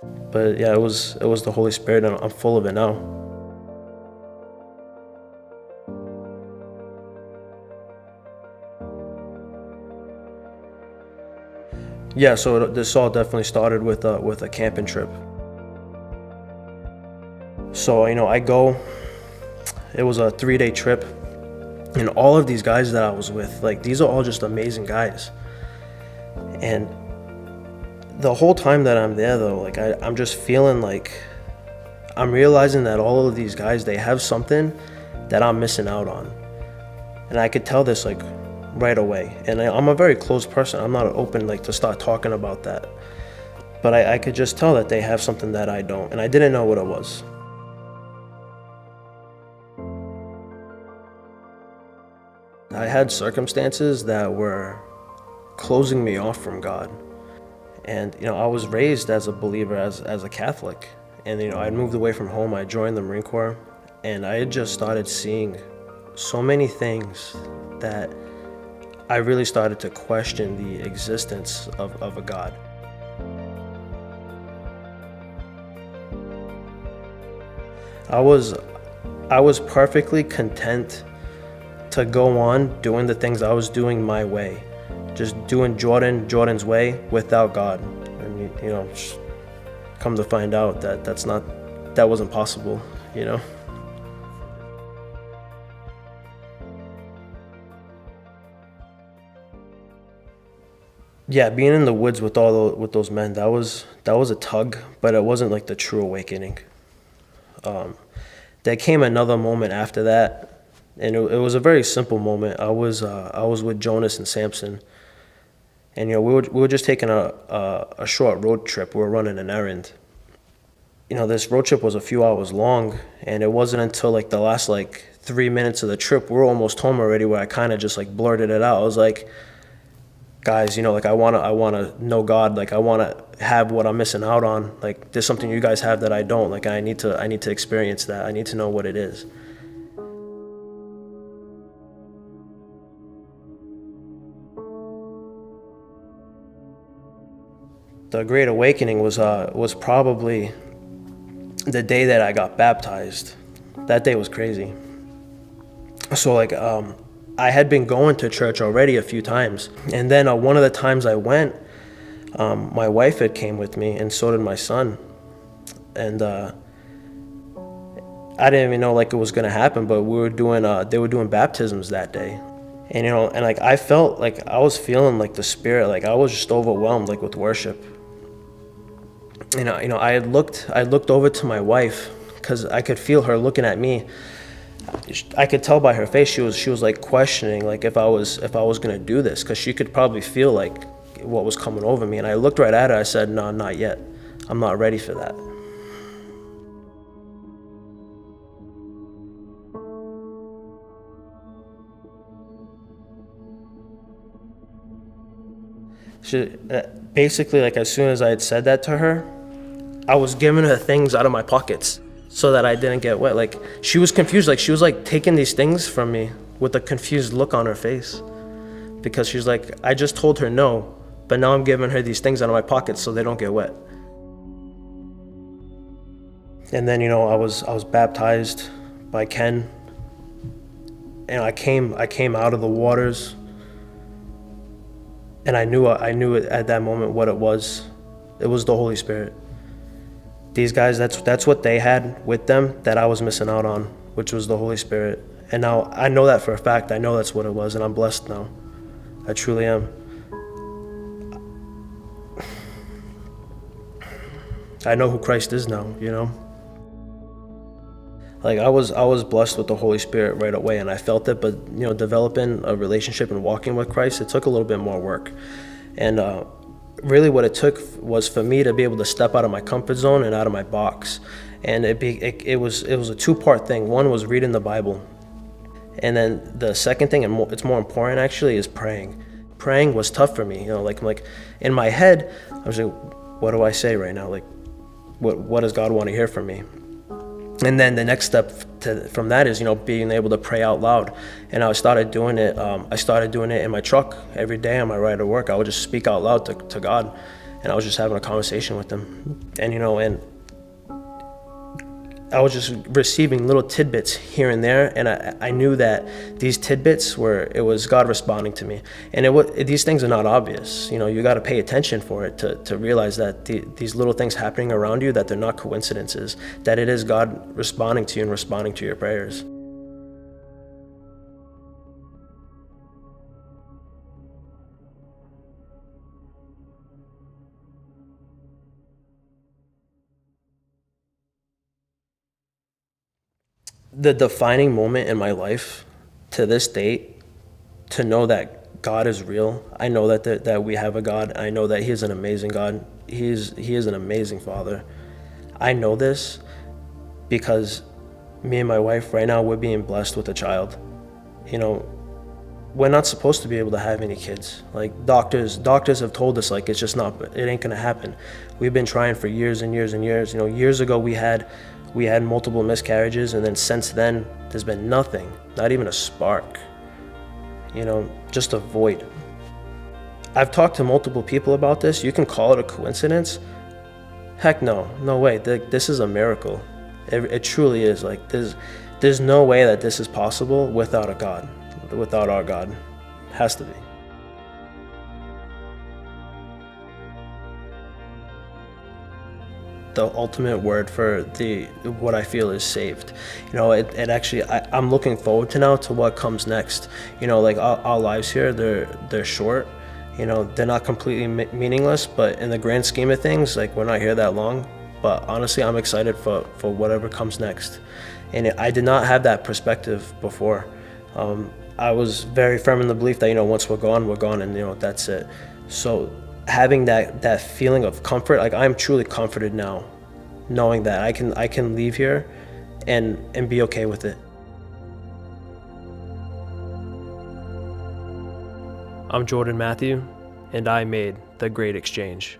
But yeah, it was the Holy Spirit, and I'm full of it now. Yeah, so this all definitely started with a camping trip. So I go. It was a 3-day trip, and all of these guys that I was with, like, these are all just amazing guys. And the whole time that I'm there, though, like, I'm just feeling like I'm realizing that all of these guys, they have something that I'm missing out on, and I could tell this like right away. And I'm a very closed person. I'm not open like to start talking about that, but I could just tell that they have something that I don't, and I didn't know what it was. I had circumstances that were closing me off from God. And I was raised as a believer, as a Catholic. And I'd moved away from home. I joined the Marine Corps, and I had just started seeing so many things that I really started to question the existence of a God. I was perfectly content to go on doing the things I was doing my way, just doing Jordan's way without God. And just come to find out that that wasn't possible. Yeah, being in the woods with with those men, that was a tug, but it wasn't like the true awakening. There came another moment after that, and it was a very simple moment. I was with Jonas and Samson, and we were just taking a short road trip. We were running an errand. This road trip was a few hours long, and it wasn't until like the last like 3 minutes of the trip, we were almost home already, where I kind of just like blurted it out. I was like, guys, like I wanna know God. Like I wanna have what I'm missing out on. Like there's something you guys have that I don't. Like I need to experience that. I need to know what it is. The Great Awakening was probably the day that I got baptized. That day was crazy. So like I had been going to church already a few times, and then one of the times I went, my wife had came with me, and so did my son. And I didn't even know like it was gonna happen, but they were doing baptisms that day. And and like I felt like I was feeling like the Spirit, like I was just overwhelmed like with worship. I looked over to my wife, because I could feel her looking at me. I could tell by her face she was like questioning like if I was gonna do this, because she could probably feel like what was coming over me. And I looked right at her. I said, "No, not yet. I'm not ready for that." She basically, like, as soon as I had said that to her, I was giving her things out of my pockets so that I didn't get wet. Like she was confused. Like she was like taking these things from me with a confused look on her face, because she's like, I just told her no, but now I'm giving her these things out of my pockets so they don't get wet. And then I was baptized by Ken, and I came out of the waters, and I knew it at that moment what it was. It was the Holy Spirit. These guys, that's what they had with them that I was missing out on, which was the Holy Spirit. And now I know that for a fact. I know that's what it was, and I'm blessed now. I truly am. I know who Christ is now, Like I was blessed with the Holy Spirit right away, and I felt it. But developing a relationship and walking with Christ, it took a little bit more work. And really what it took was for me to be able to step out of my comfort zone and out of my box. And it was a two-part thing. One was reading the Bible, and then the second thing, and it's more important actually, is praying. Praying was tough for me. Like in my head, I was like, what do I say right now? Like what does God want to hear from me? And then the next step from that is being able to pray out loud. And I started doing it in my truck every day on my ride to work. I would just speak out loud to God. and I was just having a conversation with him, and and I was just receiving little tidbits here and there, and I knew that these tidbits it was God responding to me, and these things are not obvious. You got to pay attention for it to realize that these little things happening around you, that they're not coincidences, that it is God responding to you and responding to your prayers. The defining moment in my life to this date, to know that God is real. I know that we have a God. I know that He is an amazing God. He is an amazing Father. I know this because me and my wife right now, we're being blessed with a child. We're not supposed to be able to have any kids. Like doctors have told us, like, it's just not, it ain't gonna happen. We've been trying for years and years and years. Years ago we had multiple miscarriages, and then since then there's been nothing, not even a spark, just a void. I've talked to multiple people about this. You can call it a coincidence. Heck no way. This is a miracle. It truly is. Like, there's no way that this is possible without a God, without our God. It has to be. The ultimate word for what I feel is saved. It actually, I'm looking forward to what comes next. Like our lives here, they're short. They're not completely meaningless, but in the grand scheme of things, like, we're not here that long. But honestly, I'm excited for whatever comes next. And I did not have that perspective before. I was very firm in the belief that once we're gone, and that's it. So having that feeling of comfort, like, I'm truly comforted now, knowing that I can leave here and be okay with it. I'm Jorden Mathieu, and I made the great exchange.